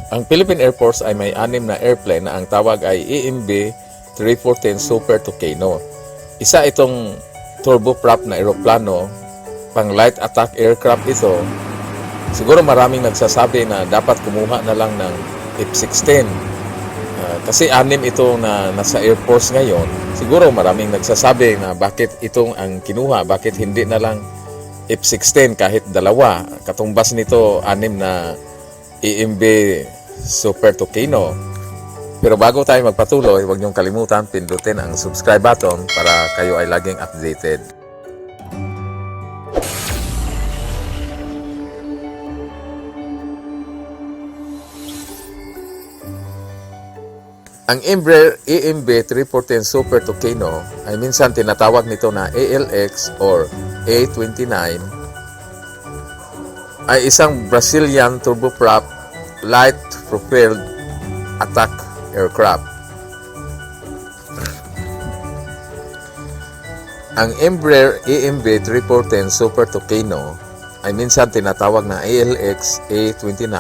Ang Philippine Air Force ay may 6 na airplane na ang tawag ay EMB 3410 Super Tucano. Isa itong turboprop na eroplano, pang light attack aircraft ito. Siguro maraming nagsasabi na dapat kumuha na lang ng F-16. Kasi 6 ito na nasa Air Force ngayon. Siguro maraming nagsasabi na bakit itong ang kinuha, bakit hindi na lang F-16 kahit dalawa. Katumbas nito 6 na EMB Super Tucano. Pero bago tayo magpatuloy, huwag niyong kalimutan pindutin ang subscribe button para kayo ay laging updated. Ang Embraer EMB 3410 Super Tucano ay minsan tinatawag nito na ALX or A29 ay isang Brazilian turboprop light propelled attack aircraft. Ang Embraer EMB 3410 Super Tucano ay minsan tinatawag na ALX A29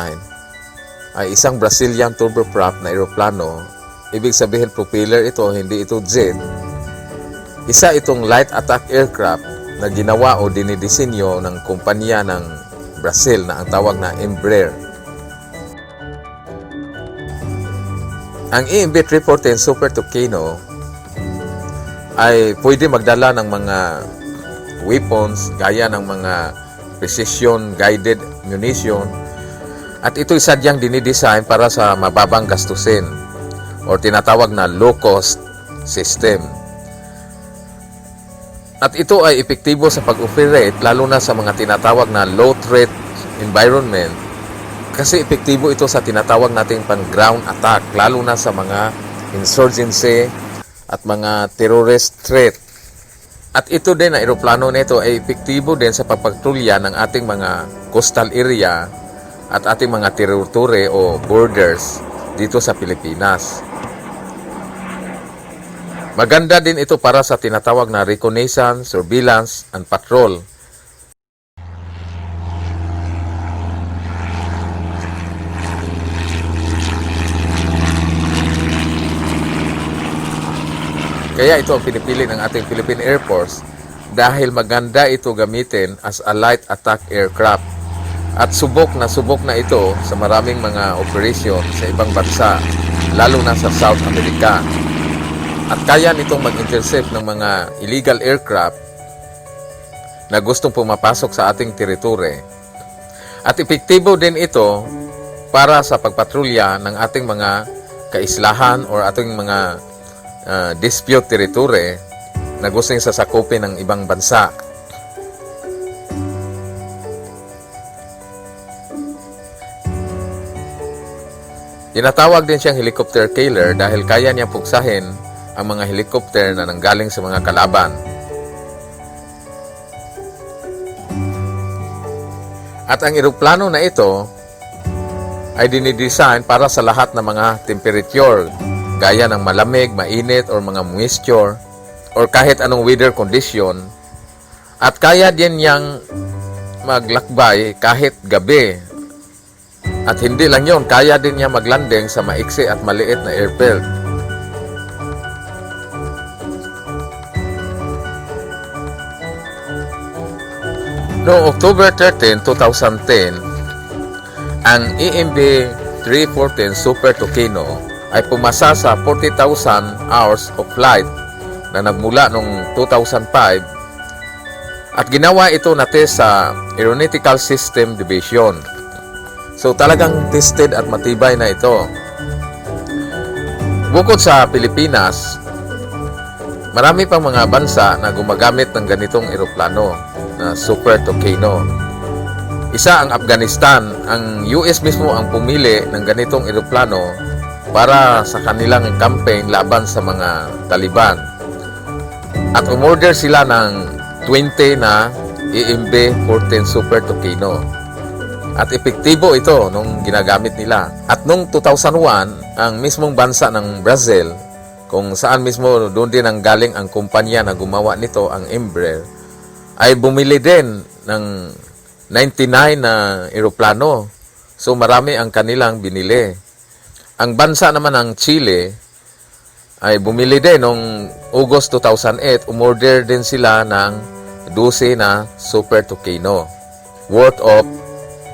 ay isang Brazilian turboprop na eroplano. Ibig sabihin propeller ito, hindi ito jet. Isa itong light attack aircraft na ginawa o dinidisenyo ng kumpanya ng Brazil na ang tawag na Embraer. Ang EMB 3410 Super Tucano ay pwede magdala ng mga weapons gaya ng mga precision guided munition at ito'y sadyang dinidesign para sa mababang gastusin o tinatawag na low-cost system. At ito ay epektibo sa pag-operate lalo na sa mga tinatawag na low-threat environment kasi epektibo ito sa tinatawag nating pang-ground attack lalo na sa mga insurgency at mga terrorist threat. At ito din na eroplano nito ay epektibo din sa pagpatrolya ng ating mga coastal area at ating mga teritoryo o borders dito sa Pilipinas. Maganda din ito para sa tinatawag na reconnaissance, surveillance, and patrol. Kaya ito ang pinipili ng ating Philippine Air Force dahil maganda ito gamitin as a light attack aircraft. At subok na ito sa maraming mga operasyon sa ibang bansa, lalo na sa South America. At kaya nitong mag-intercept ng mga illegal aircraft na gustong pumapasok sa ating teritoryo. At epektibo din ito para sa pagpatrolya ng ating mga kaislahan o ating mga dispute territory na gustong sasakupin ng ibang bansa. Tinatawag din siyang helicopter killer dahil kaya niyang puksahin ang mga helicopter na nanggaling sa mga kalaban. At ang eroplano na ito ay dinidesign para sa lahat ng mga temperature gaya ng malamig, mainit, or mga moisture or kahit anong weather condition. At kaya din niyang maglakbay kahit gabi. At hindi lang yon, kaya din niya maglanding sa maiksi at maliit na airfield. Noong October 13, 2010, ang EMB 3410 Super Tucano ay pumasa sa 40,000 hours of flight na nagmula noong 2005 at ginawa ito na test sa Aeronautical System Division. So talagang tested at matibay na ito. Bukod sa Pilipinas, marami pang mga bansa na gumagamit ng ganitong eroplano na Super Tucano. Isa ang Afghanistan. Ang US mismo ang pumili ng ganitong eroplano para sa kanilang campaign laban sa mga Taliban. At umorder sila ng 20 na EMB 14 Super Tucano. At epektibo ito nung ginagamit nila. At nung 2001, ang mismong bansa ng Brazil, kung saan mismo doon din ang galing ang kumpanya na gumawa nito, ang Embraer, ay bumili din ng 99 na eroplano So marami ang kanilang binili. Ang bansa naman ng Chile ay bumili din noong August 2008, umorder din sila ng 12 na Super Tucano worth of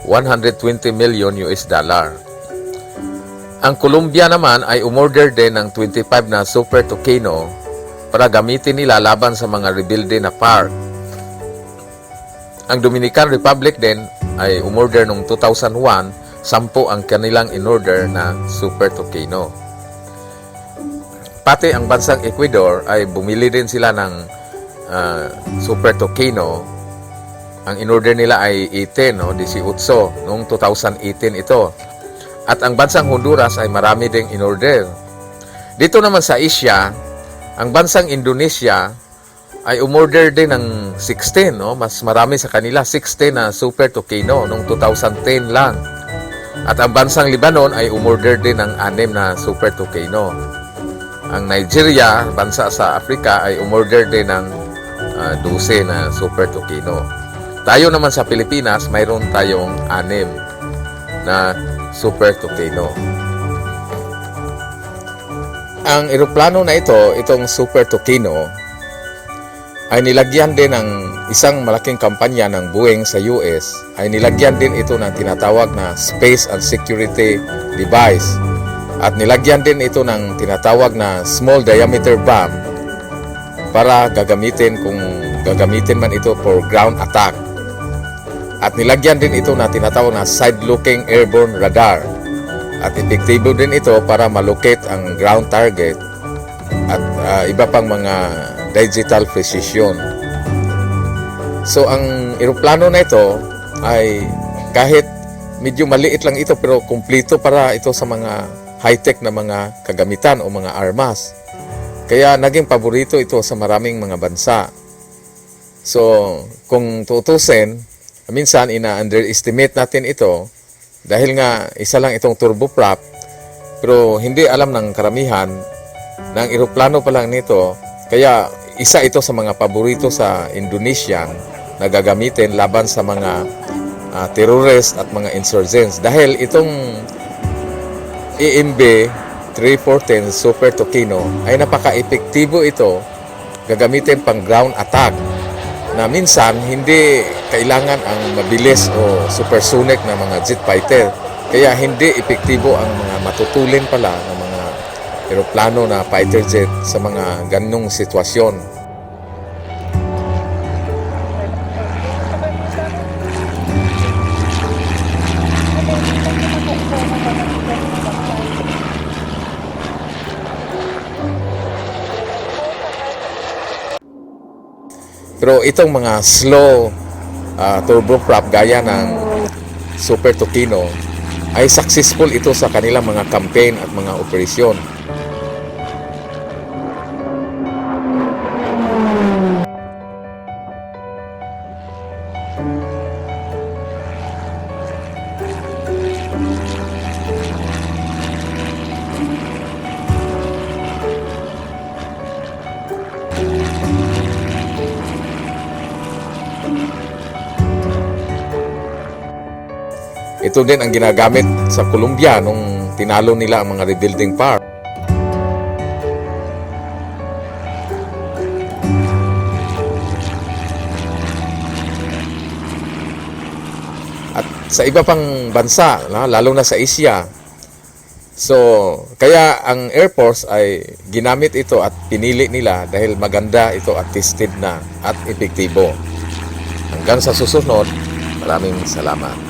120 million US dollar. Ang Colombia naman ay umorder din ng 25 na Super Tucano para gamitin nila laban sa mga rebelde na FARC. Ang Dominican Republic din ay umorder noong 2001, 10 ang kanilang in-order na Super Tucano. Pati ang bansang Ecuador ay bumili din sila ng Super Tucano. Ang in-order nila ay 18 noong 2018 ito. At ang bansang Honduras ay marami ding in-order. Dito naman sa Asia, ang bansang Indonesia ay umorder din ng 16, mas marami sa kanila, 16 na Super Tucano noong 2010 lang. At ang bansang Lebanon ay umorder din ng 6 na Super Tucano. Ang Nigeria, bansa sa Africa, ay umorder din ng 12 na Super Tucano. Tayo naman sa Pilipinas, mayroon tayong 6 na Super Tucano. Ang eroplano na ito, itong Super Tucano, ay nilagyan din ng isang malaking kampanya ng Boeing sa US, ay nilagyan din ito ng tinatawag na Space and Security Device. At nilagyan din ito ng tinatawag na Small Diameter Bomb para gagamitin kung gagamitin man ito for ground attack. At nilagyan din ito na tinatawag na Side-Looking Airborne Radar. At epektibo din ito para malocate ang ground target at iba pang mga digital precision. So ang eroplano na ito ay kahit medyo maliit lang ito pero kumpleto para ito sa mga high-tech na mga kagamitan o mga armas. Kaya naging paborito ito sa maraming mga bansa. So kung tutusin, minsan ina-underestimate natin ito dahil nga isa lang itong turboprop, pero hindi alam ng karamihan na ang eroplano pa lang nito. Kaya isa ito sa mga paborito sa Indonesian na gagamitin laban sa mga terrorist at mga insurgents. Dahil itong EMB 3410 Super Tucano ay napaka-epektibo ito gagamitin pang ground attack na minsan hindi kailangan ang mabilis o supersonic na mga jet fighter. Kaya hindi epektibo ang mga matutulin pala ng mga eroplano na fighter jet sa mga ganong sitwasyon. Pero itong mga slow turboprop gaya ng Super Tucano ay successful ito sa kanilang mga campaign at mga operasyon. Ito din ang ginagamit sa Colombia nung tinalo nila ang mga rebuilding FARC. At sa iba pang bansa, lalo na sa Asia. So, kaya ang Air Force ay ginamit ito at pinili nila dahil maganda ito at tested na at epektibo. Hanggang sa susunod, maraming salamat.